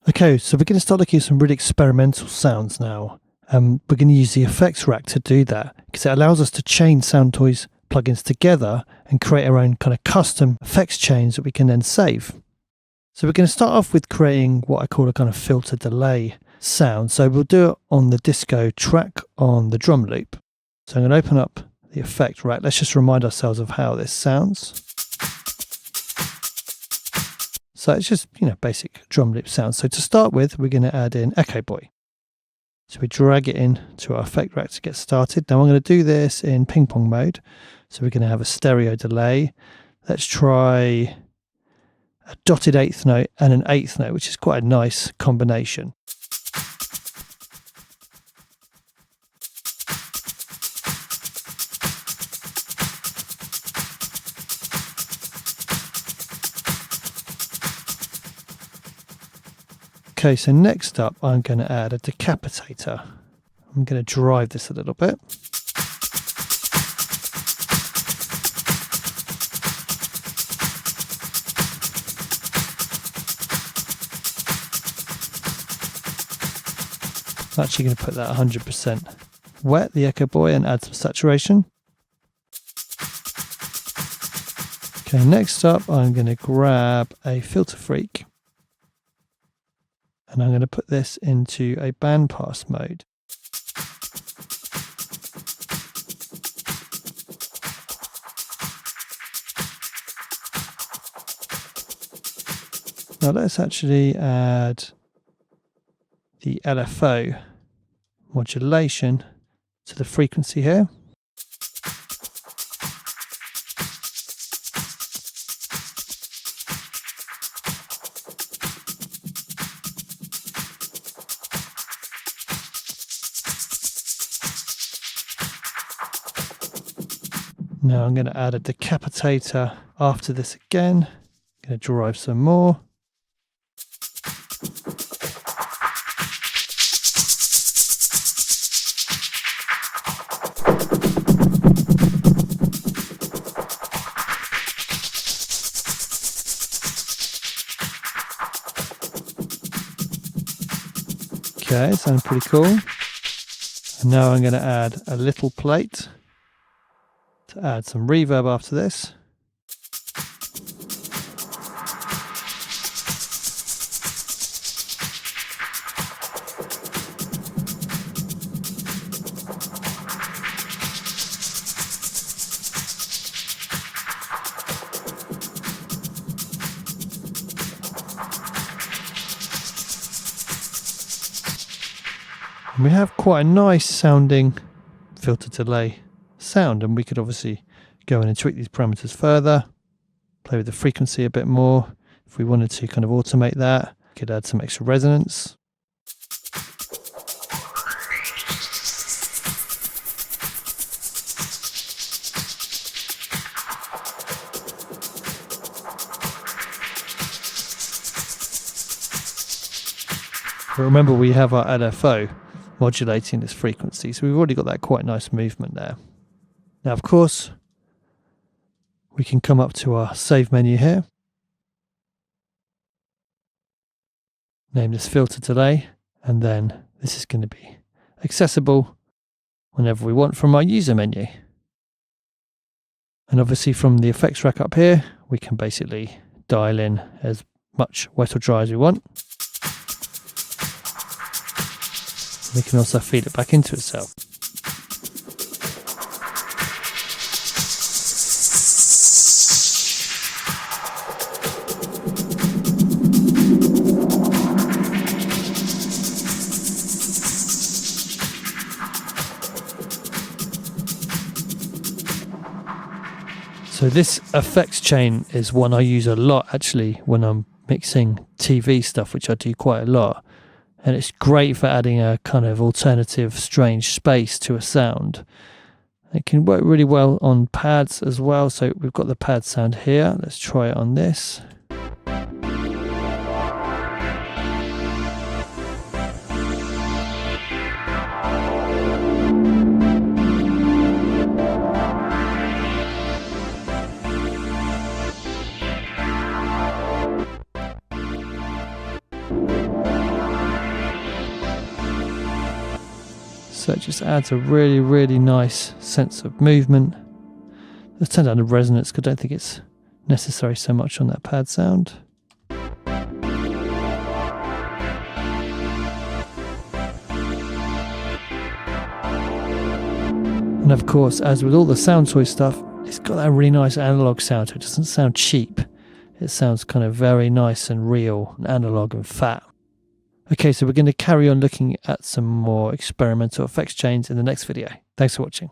Okay, so we're going to start looking at some really experimental sounds now. We're going to use the effects rack to do that because it allows us to chain Soundtoys plugins together and create our own kind of custom effects chains that we can then save. So we're going to start off with creating what I call a kind of filter delay sound. So we'll do it on the disco track on the drum loop. So I'm going to open up the effect rack. Let's just remind ourselves of how this sounds. So it's just, basic drum loop sound. So to start with, we're going to add in Echo Boy. So we drag it in to our effect rack to get started. Now I'm going to do this in ping pong mode. So we're going to have a stereo delay. Let's try a dotted eighth note and an eighth note, which is quite a nice combination. Okay, so next up, I'm going to add a decapitator. I'm going to drive this a little bit. I'm actually going to put that 100% wet, the Echo Boy, and add some saturation. Okay, next up, I'm going to grab a Filter Freak. And I'm going to put this into a bandpass mode. Now let's actually add the LFO modulation to the frequency here. Now I'm going to add a decapitator after this again. I'm going to drive some more. Okay, sounds pretty cool. And now I'm going to add a little plate to add some reverb after this. And we have quite a nice sounding filter delay sound, and we could obviously go in and tweak these parameters further, play with the frequency a bit more. If we wanted to kind of automate that, we could add some extra resonance. But remember, we have our LFO modulating this frequency, so we've already got that quite nice movement there. Now, of course, we can come up to our save menu here, name this filter delay, and then this is going to be accessible whenever we want from our user menu. And obviously from the effects rack up here, we can basically dial in as much wet or dry as we want. We can also feed it back into itself. So this effects chain is one I use a lot actually when I'm mixing TV stuff, which I do quite a lot. And it's great for adding a kind of alternative, strange space to a sound. It can work really well on pads as well. So we've got the pad sound here. Let's try it on this. So it just adds a really, really nice sense of movement. Let's turn down the resonance because I don't think it's necessary so much on that pad sound. And of course, as with all the Soundtoys stuff, it's got that really nice analog sound to it. It doesn't sound cheap. It sounds kind of very nice and real and analog and fat. Okay, so we're going to carry on looking at some more experimental effects chains in the next video. Thanks for watching.